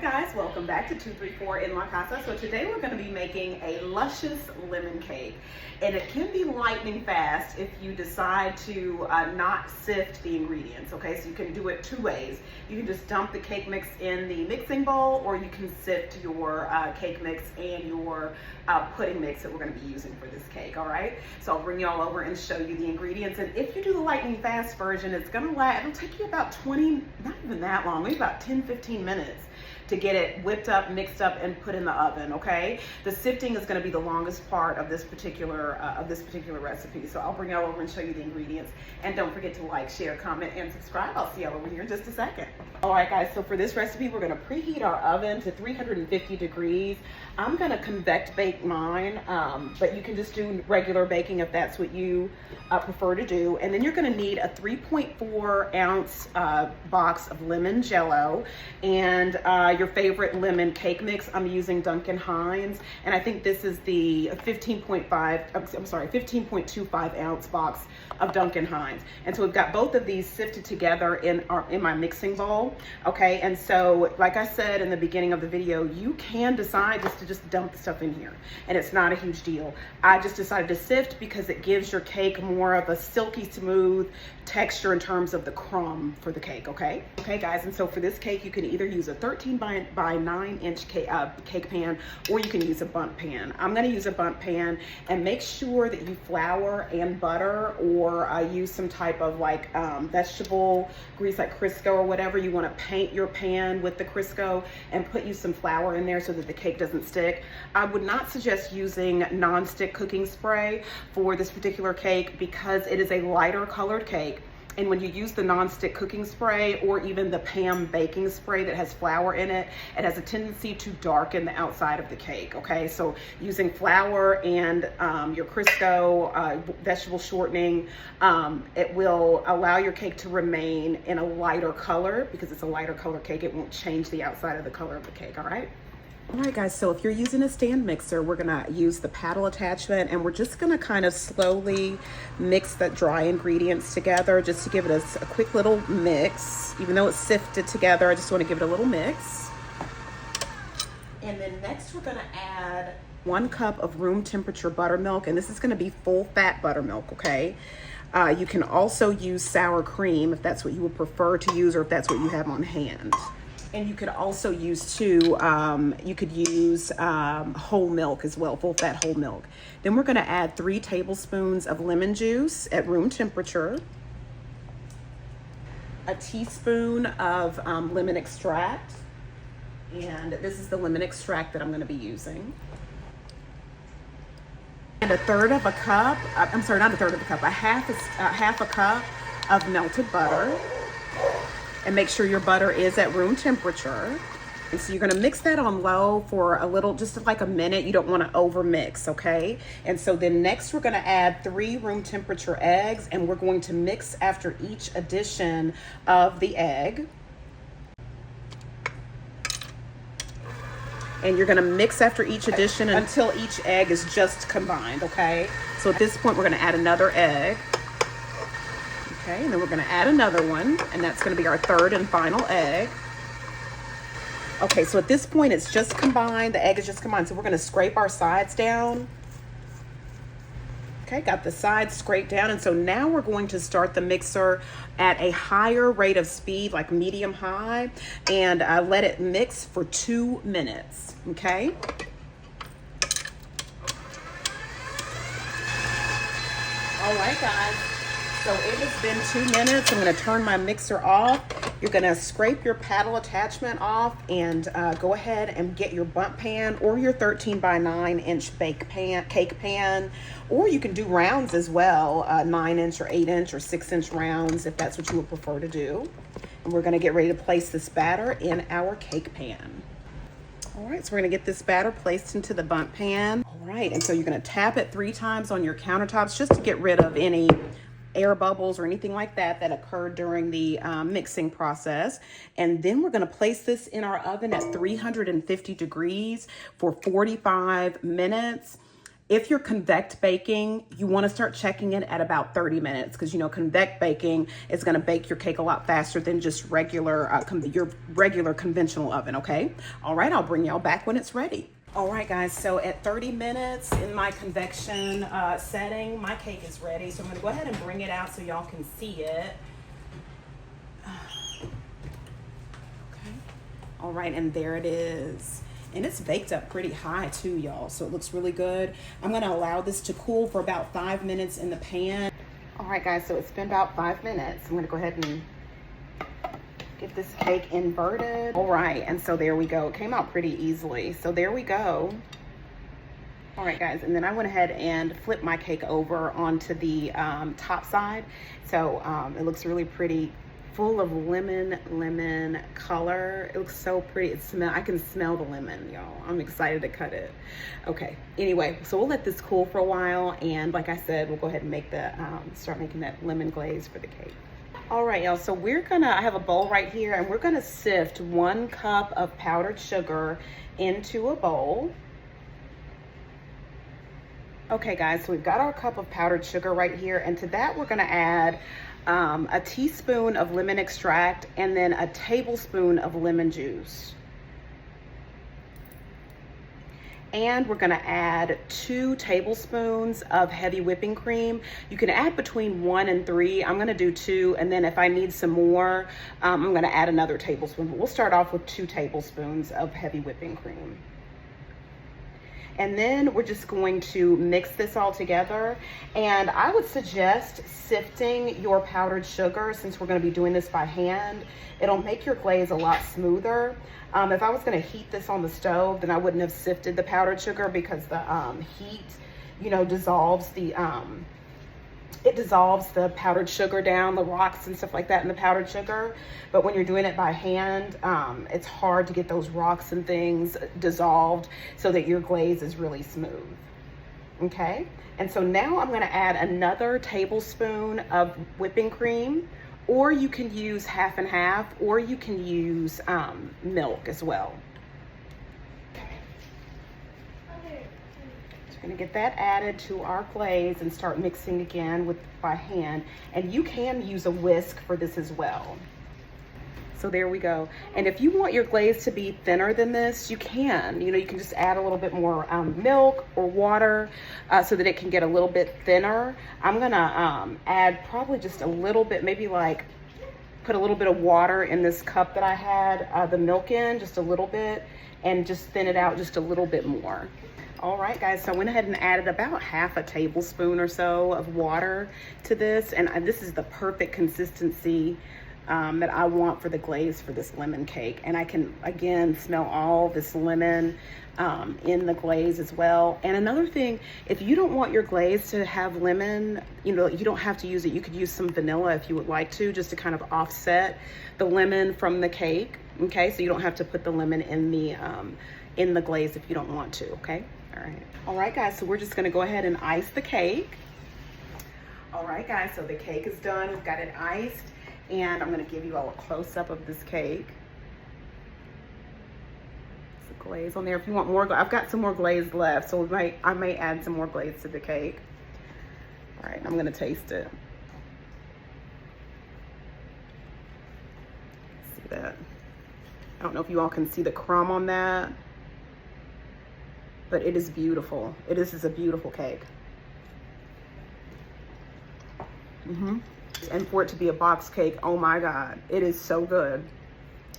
guys, welcome back to 234 in La Casa. So today we're going to be making a luscious lemon cake, and it can be lightning fast if you decide to not sift the ingredients. Okay, so you can do it two ways. You can just dump the cake mix in the mixing bowl, or you can sift your cake mix and your pudding mix that we're going to be using for this cake. All right, so I'll bring you all over and show you the ingredients. And if you do the lightning fast version, it's going to last, it'll take you about 20, not even that long, maybe about 10-15 minutes to get it whipped up, mixed up, and put in the oven. Okay, the sifting is going to be the longest part of this particular recipe. So I'll bring y'all over and show you the ingredients. And don't forget to like, share, comment, and subscribe. I'll see y'all over here in just a second. All right, guys. So for this recipe, we're going to preheat our oven to 350 degrees. I'm going to convect bake mine, but you can just do regular baking if that's what you prefer to do. And then you're going to need a 3.4 ounce box of lemon jello and your favorite lemon cake mix. I'm using Duncan Hines, and I think this is the 15.25 ounce box of Duncan Hines. And so we've got both of these sifted together in my mixing bowl. Okay, and so like I said in the beginning of the video, you can decide to just dump the stuff in here, and it's not a huge deal. I just decided to sift because it gives your cake more of a silky smooth texture in terms of the crumb for the cake. Okay guys, and so for this cake you can either use a 13 by 9 inch cake pan, or you can use a Bundt pan. I'm going to use a Bundt pan, and make sure that you flour and butter, or use some type of like vegetable grease like Crisco or whatever. You want to paint your pan with the Crisco and put you some flour in there so that the cake doesn't stick. I would not suggest using non-stick cooking spray for this particular cake because it is a lighter colored cake. And when you use the non-stick cooking spray, or even the Pam baking spray that has flour in it, it has a tendency to darken the outside of the cake. Okay, so using flour and your Crisco vegetable shortening, it will allow your cake to remain in a lighter color. Because it's a lighter color cake, it won't change the outside of the color of the cake. All right. All right, guys, so if you're using a stand mixer, we're gonna use the paddle attachment, and we're just gonna kind of slowly mix the dry ingredients together just to give it a quick little mix. Even though it's sifted together, I just wanna give it a little mix. And then next we're gonna add 1 cup of room temperature buttermilk, and this is gonna be full fat buttermilk, okay? You can also use sour cream if that's what you would prefer to use, or if that's what you have on hand. And you could also use whole milk as well, full fat whole milk. Then we're gonna add 3 tablespoons of lemon juice at room temperature, a teaspoon of lemon extract, and this is the lemon extract that I'm gonna be using. And a half a cup of melted butter. And make sure your butter is at room temperature. And so you're gonna mix that on low for a little, just like a minute. You don't wanna over mix, okay? And so then next we're gonna add 3 room temperature eggs, and we're going to mix after each addition of the egg. And you're gonna mix after each addition until each egg is just combined, okay? So at this point, we're gonna add another egg. Okay, and then we're gonna add another one, and that's gonna be our 3rd and final egg. Okay, so at this point, it's just combined, the egg is just combined, so we're gonna scrape our sides down. Okay, got the sides scraped down, and so now we're going to start the mixer at a higher rate of speed, like medium high, and let it mix for 2 minutes, okay? All right, guys. So it has been 2 minutes. I'm gonna turn my mixer off. You're gonna scrape your paddle attachment off, and go ahead and get your Bundt pan or your 13 by 9 inch cake pan, or you can do rounds as well, 9 inch or 8 inch or 6 inch rounds if that's what you would prefer to do. And we're gonna get ready to place this batter in our cake pan. All right, so we're gonna get this batter placed into the Bundt pan. All right, and so you're gonna tap it 3 times on your countertops just to get rid of any air bubbles or anything like that occurred during the mixing process. And then we're gonna place this in our oven at 350 degrees for 45 minutes. If you're convect baking, you want to start checking it at about 30 minutes because, you know, convect baking is going to bake your cake a lot faster than just regular, your regular conventional oven, okay? All right, I'll bring y'all back when it's ready. All right, guys, so at 30 minutes in my convection setting, my cake is ready. So I'm going to go ahead and bring it out so y'all can see it. Okay. All right, and there it is. And it's baked up pretty high too, y'all, so it looks really good. I'm gonna allow this to cool for about 5 minutes in the pan. All right, guys, so it's been about 5 minutes. I'm gonna go ahead and get this cake inverted. All right, and so there we go. It came out pretty easily, so there we go. All right, guys, and then I went ahead and flipped my cake over onto the top side. So it looks really pretty, full of lemon color. It looks so pretty. I can smell the lemon, y'all. I'm excited to cut it. Okay, anyway, so we'll let this cool for a while, and like I said, we'll go ahead and make the start making that lemon glaze for the cake. All right, y'all, so I have a bowl right here, and we're gonna sift 1 cup of powdered sugar into a bowl. Okay, guys, so we've got our cup of powdered sugar right here, and to that we're gonna add a teaspoon of lemon extract and then a tablespoon of lemon juice. And we're gonna add 2 tablespoons of heavy whipping cream. You can add between 1 and 3. I'm gonna do 2, and then if I need some more, I'm gonna add another tablespoon. But we'll start off with 2 tablespoons of heavy whipping cream. And then we're just going to mix this all together. And I would suggest sifting your powdered sugar since we're gonna be doing this by hand. It'll make your glaze a lot smoother. If I was gonna heat this on the stove, then I wouldn't have sifted the powdered sugar because the heat, you know, dissolves the powdered sugar down, the rocks and stuff like that in the powdered sugar. But when you're doing it by hand, it's hard to get those rocks and things dissolved so that your glaze is really smooth. Okay, and so now I'm gonna add another tablespoon of whipping cream, or you can use half and half, or you can use milk as well. Gonna get that added to our glaze and start mixing again by hand. And you can use a whisk for this as well. So there we go. And if you want your glaze to be thinner than this, you can. You know, you can just add a little bit more milk or water so that it can get a little bit thinner. I'm gonna add probably just a little bit, maybe like put a little bit of water in this cup that I had the milk in, just a little bit, and just thin it out just a little bit more. All right, guys, so I went ahead and added about half a tablespoon or so of water to this, and this is the perfect consistency that I want for the glaze for this lemon cake. And I can, again, smell all this lemon in the glaze as well. And another thing, if you don't want your glaze to have lemon, you know, you don't have to use it. You could use some vanilla if you would like to, just to kind of offset the lemon from the cake, okay? So you don't have to put the lemon in the glaze if you don't want to, okay? All right, guys, so we're just gonna go ahead and ice the cake. All right, guys, so the cake is done. We've got it iced, and I'm gonna give you all a close-up of this cake. It's a glaze on there. If you want more, I've got some more glaze left, so I may add some more glaze to the cake. All right, I'm gonna taste it. See that? I don't know if you all can see the crumb on that, but it is beautiful. This is a beautiful cake. And for it to be a box cake, oh my God, it is so good.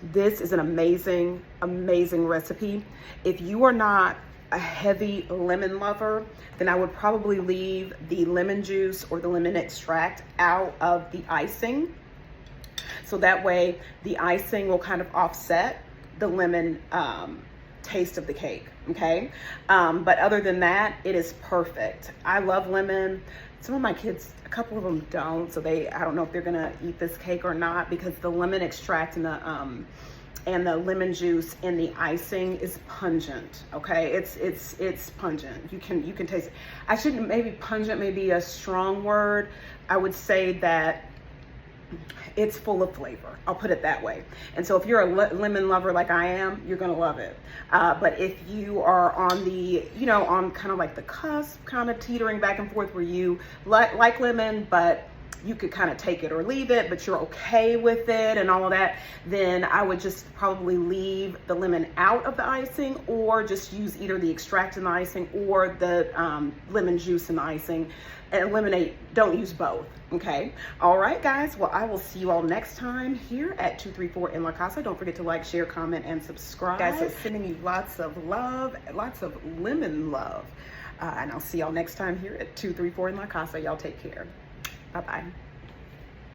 This is an amazing, amazing recipe. If you are not a heavy lemon lover, then I would probably leave the lemon juice or the lemon extract out of the icing. So that way the icing will kind of offset the lemon taste of the cake, okay? But other than that, it is perfect. I love lemon. Some of my kids, a couple of them don't, so I don't know if they're gonna eat this cake or not, because the lemon extract and the lemon juice in the icing is pungent, okay? It's pungent. You can taste it. I shouldn't, maybe pungent may be a strong word. I would say that it's full of flavor. I'll put it that way. And so if you're a lemon lover like I am, you're gonna love it. But if you are on the, you know, on kind of like the cusp, kind of teetering back and forth where you like lemon, but you could kind of take it or leave it, but you're okay with it and all of that, then I would just probably leave the lemon out of the icing, or just use either the extract in the icing or the lemon juice in the icing, and eliminate, don't use both. Okay. All right, guys. Well, I will see you all next time here at 234 in La Casa. Don't forget to like, share, comment, and subscribe. Guys, so sending you lots of love, lots of lemon love. And I'll see y'all next time here at 234 in La Casa. Y'all take care. Bye-bye.